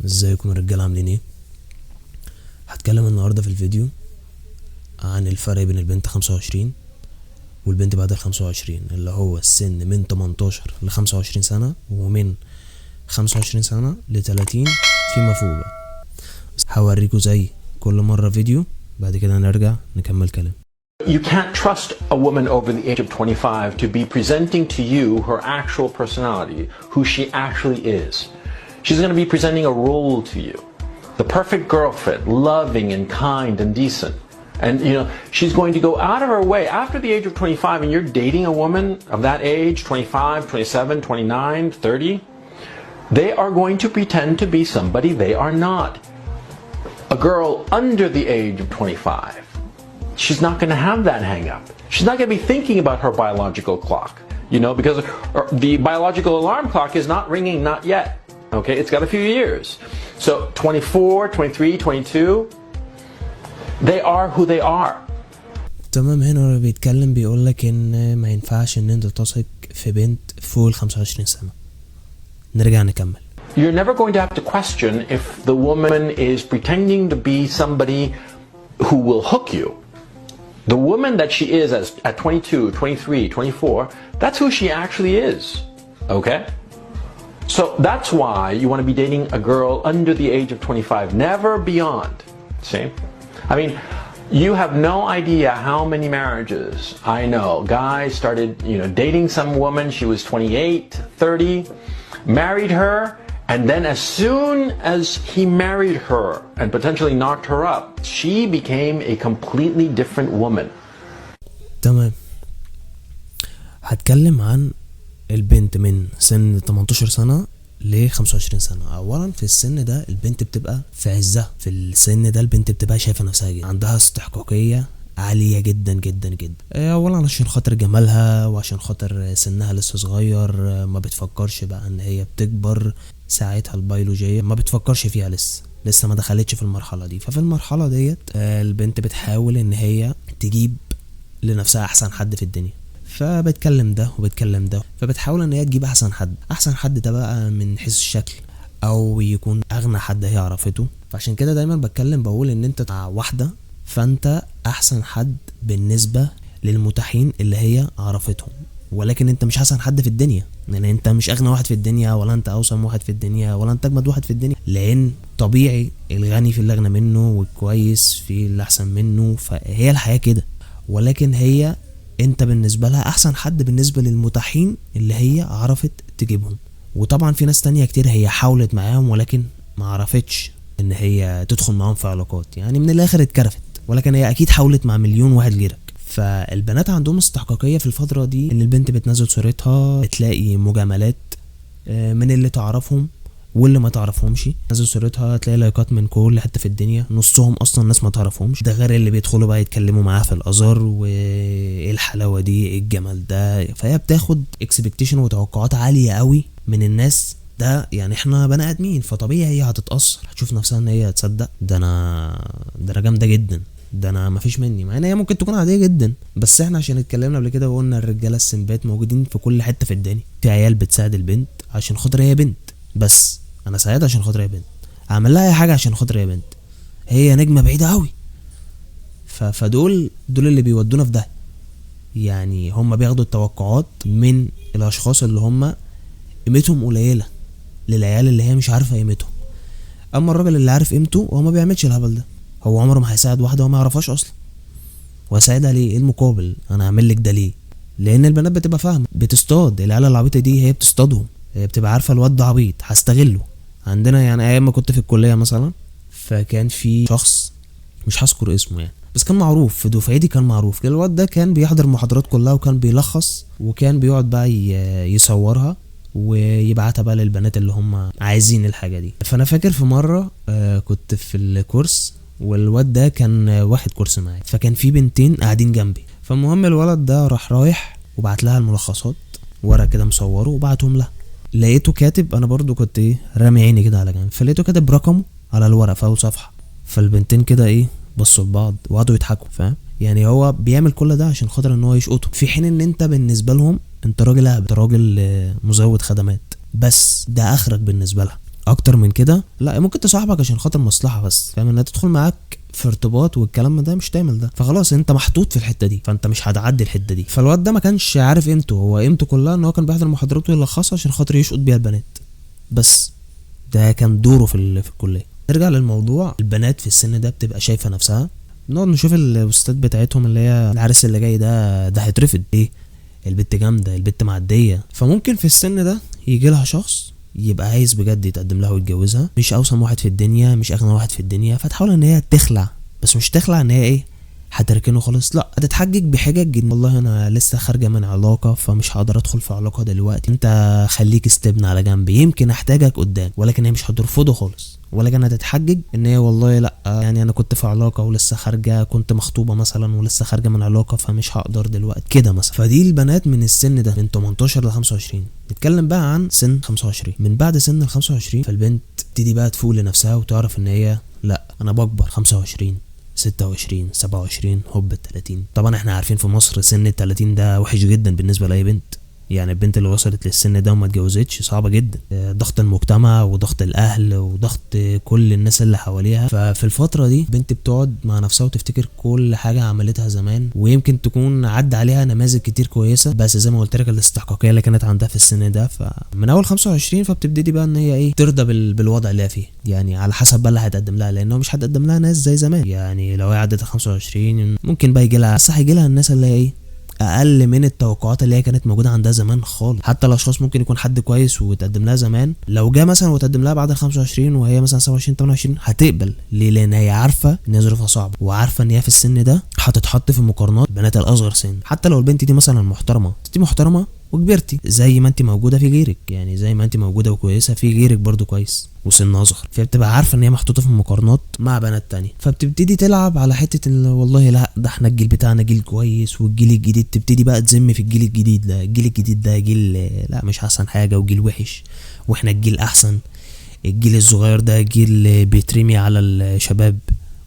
ازيكم يا رجاله، عاملين ايه؟ هتكلم النهارده في الفيديو عن الفرق بين البنت 25 والبنت بعد ال25، اللي هو السن من 18 ل25 سنه ومن 25 سنه ل30 فيما فوق بقى. هوريكوا زي كل مره فيديو، بعد كده نرجع نكمل كلام. You can't trust a woman over the age of 25 to be presenting to you her actual personality, who she actually is. She's going to be presenting a role to you. The perfect girlfriend, loving and kind and decent. And she's going to go out of her way after the age of 25, and you're dating a woman of that age, 25, 27, 29, 30. They are going to pretend to be somebody they are not. A girl under the age of 25, she's not going to have that hang up. She's not going to be thinking about her biological clock, because the biological alarm clock is not ringing, not yet. Okay, it's got a few years. So 24, 23, 22, they are who they are. تمام. هنا بيتكلم بيقولك ان ما ينفعش ان انت تثق في بنت فوق 25 سنة. نرجع نكمل. You're never going to have to question if the woman is pretending to be somebody who will hook you. The woman that she is at 22, 23, 24, that's who she actually is. Okay? So that's why you want to be dating a girl under the age of 25, never beyond. See? I mean, you have no idea how many marriages I know. Guys started, dating some woman, she was 28, 30, married her, and then as soon as he married her and potentially knocked her up, she became a completely different woman. تمام. هتكلم عن البنت من سن 18 سنة ل 25 سنة. اولا في السن ده البنت بتبقى في عزها، في السن ده البنت بتبقى شايفة نفسها جدا، عندها استحقاقية عالية جدا جدا جدا. اولا عشان خاطر جمالها وعشان خاطر سنها لسه صغير، ما بتفكرش بقى ان هي بتكبر، ساعتها البيولوجية ما بتفكرش فيها، لسه ما دخلتش في المرحلة دي. ففي المرحلة ديت البنت بتحاول ان هي تجيب لنفسها احسن حد في الدنيا، فبتكلم ده وبتكلم ده، فبتحاول ان هي تجيب احسن حد ده بقى من حيث الشكل، او يكون اغنى حد هي عرفته. فعشان كده دايما بتكلم بقول ان انت مع واحدة فانت احسن حد بالنسبة للمتاحين اللي هي عرفتهم، ولكن انت مش احسن حد في الدنيا، يعني انت مش اغنى واحد في الدنيا، ولا انت اوسم واحد في الدنيا، ولا انت اجمد واحد في الدنيا، لان طبيعي الغني في اللي اغنى منه والكويس في اللي احسن منه، فهي الحياة كده. ولكن هي انت بالنسبة لها احسن حد بالنسبة للمتاحين اللي هي عرفت تجيبهم. وطبعا في ناس تانية كتير هي حاولت معاهم ولكن ما عرفتش ان هي تدخل معاهم في علاقات، يعني من الاخر اتكرفت، ولكن هي اكيد حاولت مع مليون واحد غيرك. فالبنات عندهم استحقاقية في الفترة دي، ان البنت بتنزل صورتها تلاقي مجاملات من اللي تعرفهم واللي ما تعرفهمش، نزل صورتها تلاقي لايكات من كل حته في الدنيا، نصهم اصلا ناس ما تعرفهمش، ده غير اللي بيدخلوا بقى يتكلموا معاها في الازار وايه الحلاوه دي، ايه الجمال ده. فهي بتاخد اكسبكتيشن وتوقعات عاليه قوي من الناس، ده يعني احنا بني ادمين، فطبيعي هي هتتاثر، هتشوف نفسها ان هي تصدق ده انا جامده جدا، ده انا مفيش مني، مع ان هي ممكن تكون عاديه جدا. بس احنا عشان اتكلمنا قبل كده وقلنا الرجاله السنبات موجودين في كل حته في الدنيا، في عيال بتساعد البنت عشان خاطر هي بنت، بس انا ساعد عشان خاطر هي بنت، اعمل لها اي حاجه عشان خاطر هي بنت، هي نجمه بعيده قوي. فدول اللي بيودونا في ده، يعني هم بياخدوا التوقعات من الاشخاص اللي هم قيمتهم قليله للعيال اللي هي مش عارفه قيمتهم. اما الراجل اللي عارف قيمته هو ما بيعملش الهبل ده، هو عمره ما هيساعد واحده هو ما يعرفهاش اصلا، وهساعدها ليه؟ ايه المقابل؟ انا هعمل لك ده ليه؟ لان البنات بتبقى فاهمه، بتصطاد العيال العبيطه دي، هي بتصطادهم، هي بتبقى عارفه الواد ده عبيط هستغله. عندنا يعني ايام ما كنت في الكليه مثلا، فكان في شخص مش هذكر اسمه يعني، بس كان معروف في دفعتي، كان معروف الواد ده، كان بيحضر المحاضرات كلها وكان بيلخص، وكان بيقعد بقى يصورها ويبعتها بقى للبنات اللي هم عايزين الحاجه دي. فانا فاكر في مره كنت في الكورس، والواد ده كان واخد كورس معايا، فكان في بنتين قاعدين جنبي. فالمهم الولد ده رايح وبعت لها الملخصات، ورقه كده مصوره وبعتهم لها. لقيته كاتب، انا برضو كنت رامي عيني كده على جنب، فلقيته كاتب رقمه على الورق في اول صفحه. فالبنتين كده بصوا لبعض وقعدوا يضحكوا، فاهم؟ يعني هو بيعمل كل ده عشان خاطر ان هو يشقطهم، في حين ان انت بالنسبه لهم انت راجل اهبل، انت راجل مزود خدمات، بس ده اخرك بالنسبه لها. اكتر من كده لا، ممكن تصاحبك عشان خاطر مصلحه بس، فاهم؟ انها تدخل معاك في ارتباط والكلام ده مش تعمل ده، فخلاص انت محطوط في الحته دي، فانت مش هتعدي الحته دي. فالواد ده ما كانش عارف قيمته، هو قيمته كلها ان هو كان بيحضر محاضراته ويلخصها عشان خاطر يشقط بيها البنات بس. ده كان دوره في الكليه. نرجع للموضوع، البنات في السن ده بتبقى شايفه نفسها، نقعد نشوف البوستات بتاعتهم اللي هي العريس اللي جاي ده هيترفض ايه، البت جامده، البت معديه. فممكن في السن ده يجي لها شخص يبقى عايز بجد يتقدم لها ويتجوزها، مش اوسم واحد في الدنيا، مش اغنى واحد في الدنيا، فتحاول ان هي تخلع، بس مش تخلع ان هي ايه هتركنه خالص، لا، هتتحجج بحجج ان والله انا لسه خارجه من علاقه فمش هقدر ادخل في علاقه دلوقتي، انت خليك استبن على جنب يمكن احتاجك قدام. ولكن هي مش هترفضه خالص، ولكن هتتحجج ان هي والله لا، يعني انا كنت في علاقه ولسه خارجه، كنت مخطوبه مثلا ولسه خارجه من علاقه فمش هقدر دلوقتي كده مثلا. فدي البنات من السن ده من 18 ل 25. نتكلم بقى عن سن 25. من بعد سن ال 25 فالبنت تبتدي بقى تفوق لنفسها وتعرف ان هي لا، انا بكبر، 25 26 27 هوب 30. طبعا احنا عارفين في مصر سن ال 30 ده وحش جدا بالنسبه لاي بنت، يعني البنت اللي وصلت للسن ده وما اتجوزتش صعبه جدا، ضغط المجتمع وضغط الاهل وضغط كل الناس اللي حواليها. ففي الفتره دي بنت بتقعد مع نفسها وتفتكر كل حاجه عملتها زمان، ويمكن تكون عدى عليها نماذج كتير كويسه، بس زي ما قلت لك الاستحقاقيه اللي كانت عندها في السن ده. فمن اول 25 فبتبتدي بقى ان هي ايه ترضى بالوضع اللي هي فيه، يعني على حسب بقى اللي هتقدم لها، لانه مش هتقدم لها ناس زي زمان. يعني لو هي عدت 25 ممكن بقى يجي لها، صح، يجي لها الناس اللي هي ايه اقل من التوقعات اللي هي كانت موجوده عندها زمان خالص. حتى الاشخاص ممكن يكون حد كويس وتقدم لها زمان، لو جه مثلا وتقدم لها بعد ال 25 وهي مثلا 27 28 هتقبل. ليه؟ لان هي عارفه ان هي ظروفها صعبه، وعارفه ان هي في السن ده هتتحط في مقارنات البنات الاصغر سن. حتى لو البنت دي مثلا محترمه، انت محترمه وكبرتي زي ما انت موجوده في غيرك، يعني زي ما انت موجوده وكويسه في غيرك برضو كويس وسن اصغر، فبتبقى عارفه ان هي محطوطه في مقارنات مع بنات تانية، فبتبتدي تلعب على حته ان والله لا، ده احنا الجيل بتاعنا جيل كويس، والجيل الجديد تبتدي بقى تذم في الجيل الجديد ده، الجيل الجديد ده جيل لا مش احسن حاجه وجيل وحش، واحنا الجيل احسن، الجيل الصغير ده جيل بيترمي على الشباب.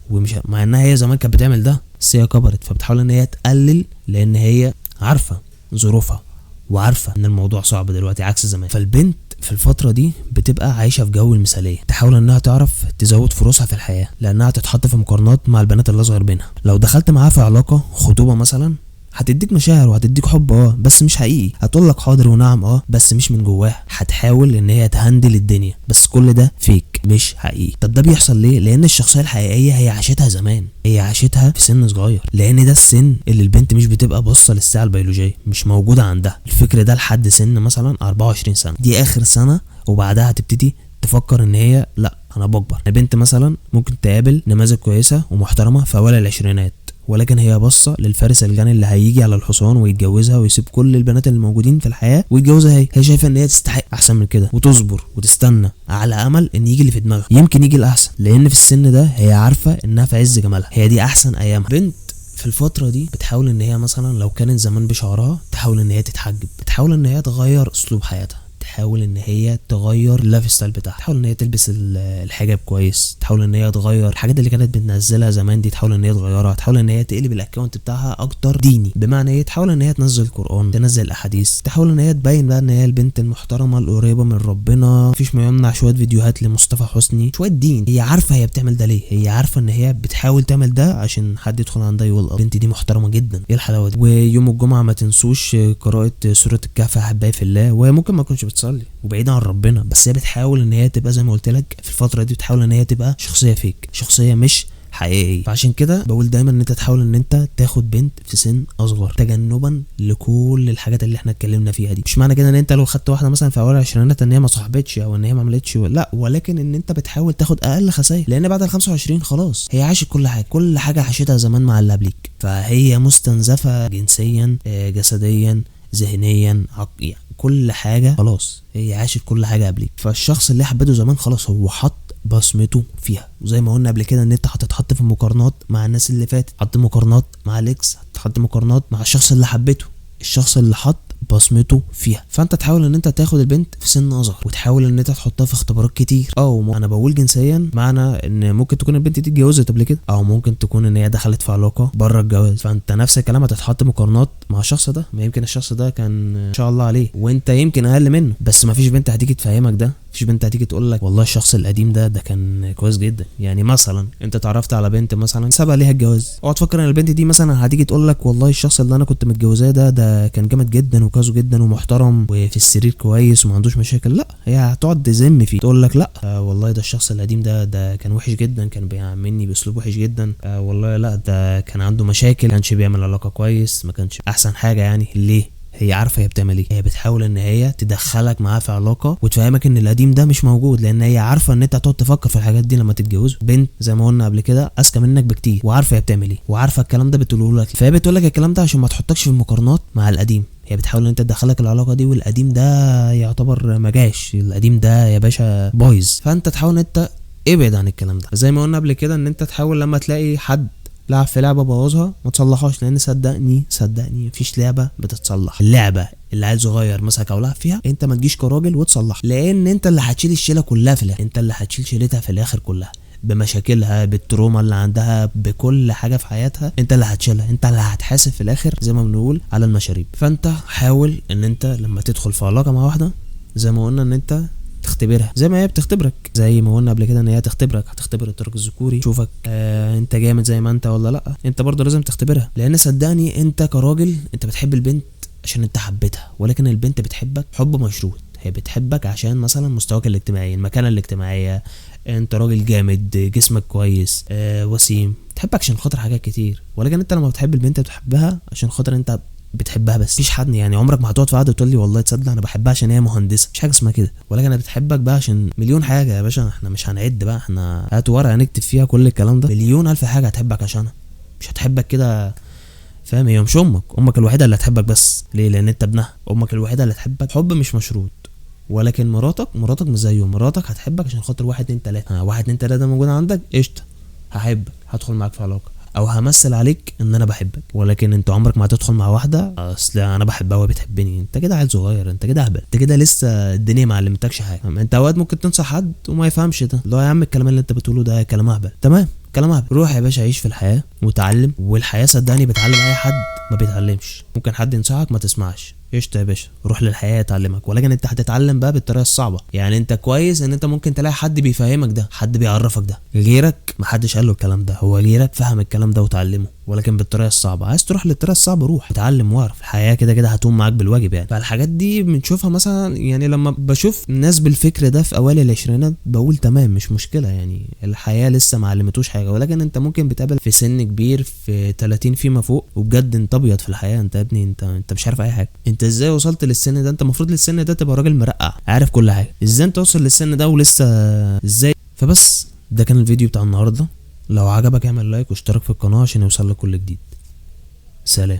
ومش مع انها هي زمان كانت بتعمل ده، بس هي كبرت فبتحاول ان هي تقلل، لان هي عارفه ظروفها وعارفه ان الموضوع صعب دلوقتي عكس زمان. فالبنت في الفتره دي بتبقى عايشه في جو المثاليه، تحاول انها تعرف تزود فرصها في الحياه، لانها تتحط في مقارنات مع البنات اللي اصغر منها. لو دخلت معاها في علاقه خطوبه مثلا هتديك مشاعر وهتديك حب بس مش حقيقي، هتقول لك حاضر ونعم بس مش من جواها، هتحاول ان هي تهندل الدنيا، بس كل ده فيك مش حقيقي. طب ده بيحصل ليه؟ لان الشخصيه الحقيقيه هي عاشتها زمان، هي عاشتها في سن صغير، لان ده السن اللي البنت مش بتبقى باصه للساعه البيولوجيه، مش موجوده عندها الفكر ده لحد سن مثلا 24 سنه، دي اخر سنه، وبعدها هتبتدي تفكر ان هي لا انا بكبر. البنت مثلا ممكن تقابل نماذج كويسه ومحترمه في اول العشرينات، ولكن هي باصه للفارس الغني اللي هيجي على الحصان ويتجوزها ويسيب كل البنات اللي موجودين في الحياه ويتجوزها. هي شايفه ان هي تستحق احسن من كده، وتصبر وتستنى على امل ان يجي اللي في دماغها، يمكن يجي الاحسن، لان في السن ده هي عارفه انها في عز جمالها، هي دي احسن ايامها. بنت في الفتره دي بتحاول ان هي مثلا لو كانت زمان بشعرها تحاول ان هي تتحجب، بتحاول ان هي تغير اسلوب حياتها، تحاول ان هي تغير اللايف ستايل بتاعها، تحاول ان هي تلبس الحجاب كويس، تحاول ان هي تغير الحاجات اللي كانت بتنزلها زمان دي، تحاول ان هي تغيرها، تحاول ان هي تقلب الاكونت بتاعها اكتر ديني، بمعنى ايه تحاول ان هي تنزل القران، تنزل احاديث، تحاول ان هي تبين بقى ان هي البنت المحترمه القريبه من ربنا، مفيش ما يمنع شويه فيديوهات لمصطفى حسني، شويه دين. هي عارفه هي بتعمل ده ليه، هي عارفه ان هي بتحاول تعمل ده عشان حد يدخل عندها يقول البنت دي محترمه جدا، ايه الحلاوه دي. ويوم الجمعه ما تنسوش قراءه سوره الكهف يا احبائي في الله، وهي ممكن ما تكونش بتصلي وبعيد عن ربنا، بس هي بتحاول ان هي تبقى زي ما قلت لك في الفتره دي، بتحاول ان هي تبقى شخصيه فيك، شخصيه مش حقيقيه. فعشان كده بقول دايما ان انت تحاول ان انت تاخد بنت في سن اصغر، تجنبا لكل الحاجات اللي احنا اتكلمنا فيها دي. مش معنى كده ان انت لو خدت واحده مثلا في اول العشرينات ان هي ما صاحبتش او ان هي ما عملتش، لا، ولكن ان انت بتحاول تاخد اقل خسائر، لان بعد ال 25 خلاص هي عاشت كل حاجه عاشتها زمان مع اللي قبليك، فهي مستنزفه جنسيا، جسديا، ذهنيا، يعني كل حاجه خلاص هي عاشت كل حاجه قبليك. فالشخص اللي حبيته زمان خلاص هو حط بصمته فيها، وزي ما قلنا قبل كده ان انت هتتحط في مقارنات مع الناس اللي فاتت، هتحط مقارنات مع الاكس، هتحط مقارنات مع الشخص اللي حبيته، الشخص اللي حط بصمته فيها. فانت تحاول ان انت تاخد البنت في سن اصغر، وتحاول ان انت تحطها في اختبارات كتير. انا بقول جنسيا معنى ان ممكن تكون البنت دي اتجوزت قبل كده، او ممكن تكون ان هي دخلت في علاقه بره الجواز، فانت نفس الكلام هتتحط مقارنات مع الشخص ده. ما يمكن الشخص ده كان ان شاء الله عليه وانت يمكن اقل منه، بس ما فيش بنت هتيجي تفهمك ده مفيش بنت هتيجي تقول لك والله الشخص القديم ده كان كويس جدا. يعني مثلا انت اتعرفت على بنت مثلا سبق ليها الجواز، اوعى تفكر ان البنت دي مثلا هتيجي تقول لك والله الشخص اللي انا كنت متجوزاه ده كان جامد جدا وكويس جدا ومحترم وفي السرير كويس وما عندوش مشاكل. لا، هي هتقعد تذم فيه، تقول لك لا والله ده الشخص القديم ده كان وحش جدا، كان بيعاملني باسلوب وحش جدا، والله لا ده كان عنده مشاكل، ما كانش بيعمل علاقه كويس، ما كانش احسن حاجه. يعني ليه؟ هي عارفه هي بتعمل ايه، هي بتحاول ان هي تدخلك معاها في علاقه وتفهمك ان القديم ده مش موجود، لان هي عارفه ان انت هتقعد تفكر في الحاجات دي لما تتجوز. بنت زي ما قلنا قبل كده اذكى منك بكتير وعارفه هي بتعمل ايه وعارفه الكلام ده بتقوله لك، فهي بتقول لك الكلام ده عشان ما تحطكش في المقارنات مع القديم. هي بتحاول ان انت تدخلك العلاقه دي والقديم ده يعتبر ما جاش، القديم ده يا باشا بايظ، فانت تحاول ان انت ابعد عن الكلام ده. زي ما قلنا قبل كده ان انت تحاول لما تلاقي حد لعب في لعبه بوظها ما تصلحهاش، لان صدقني مفيش لعبه بتصلح. اللعبه اللي عيل صغير مسك او لعب فيها انت ما تجيش كراجل وتصلح، لان انت اللي هتشيل الشيله كلها في الاخر، انت اللي هتشيل شيلتها في الاخر كلها بمشاكلها بالتروما اللي عندها بكل حاجه في حياتها، انت اللي هتشيلها، انت اللي هتحاسب في الاخر زي ما بنقول على المشاريب. فانت حاول ان انت لما تدخل في علاقه مع واحده زي ما قلنا ان انت تختبرها زي ما هي بتختبرك، زي ما قلنا قبل كده ان هي تختبرك، هتختبر الطريق الذكوري، تشوفك انت جامد زي ما انت ولا لا. انت برضه لازم تختبرها، لان صدقني انت كراجل انت بتحب البنت عشان انت حبيتها، ولكن البنت بتحبك حب مشروط. هي بتحبك عشان مثلا مستواك الاجتماعي، المكانه الاجتماعيه، انت راجل جامد، جسمك كويس، وسيم، بتحبك عشان خاطر حاجات كتير. ولكن انت لما بتحب البنت بتحبها عشان خاطر انت بتحبها بس. مفيش حد يعني عمرك ما هتقعد في قعده وتقول لي والله تصدق انا بحبها عشان هي مهندسه، مش حاجه اسمها كده. ولكن انا بتحبك بقى عشان مليون حاجه يا باشا، احنا مش هنعد بقى، احنا هات ورقه نكتب فيها كل الكلام ده، مليون الف حاجه هتحبك عشانها، مش هتحبك كده فاهم. هي مش امك الوحيده اللي هتحبك، بس ليه؟ لان انت ابنها. امك الوحيده اللي هتحبك حب مش مشروط. ولكن مراتك مش زيهم، مراتك هتحبك عشان خاطر 1 2 3، 1 2 3 موجود عندك قشطه، هحبك، هدخل معاك في علاقه او همثل عليك ان انا بحبك. ولكن انت عمرك ما هتدخل مع واحده اصل انا بحبها وهي بتحبني، انت كده عيل صغير، انت كده هبل، انت كده لسه الدنيا ما علمتكش حاجه. انت اوقات ممكن تنصح حد وما يفهمش ده، لا يا عم الكلام اللي انت بتقوله ده كلام اهبل، تمام كلام اهبل. روح يا باشا عيش في الحياه وتعلم، والحياه صدقني بتعلم اي حد ما بيتعلمش. ممكن حد ينصحك ما تسمعش، قشطه يا باشا، روح للحياه تعلمك، ولكن انت هتتعلم بقى بالطريقه الصعبه. يعني انت كويس ان انت ممكن تلاقي حد بيفهمك ده، حد بيعرفك ده، غيرك محدش قال له الكلام ده، هو غيرك فهم الكلام ده وتعلمه، ولكن بالطريقه الصعبه. عايز تروح للطريقه الصعبه روح اتعلم واعرف، الحياه كده كده هتقوم معاك بالواجب يعني. فالحاجات دي بنشوفها مثلا، يعني لما بشوف الناس بالفكر ده في اوائل العشرينات بقول تمام مش مشكله، يعني الحياه لسه ما علمتوش حاجه. ولكن انت ممكن بتقابل في سن كبير في 30 فيما فوق وبجد انت ابيض في الحياه، انت يا ابني انت مش عارف اي حاجه. انت ازاي وصلت للسن ده؟ انت المفروض للسن ده تبقى راجل مرقع عارف كل حاجه، ازاي انت توصل للسن ده ولسه ازاي؟ فبس ده كان الفيديو بتاع النهارده، لو عجبك اعمل لايك واشترك في القناه عشان يوصل لك كل جديد. سلام.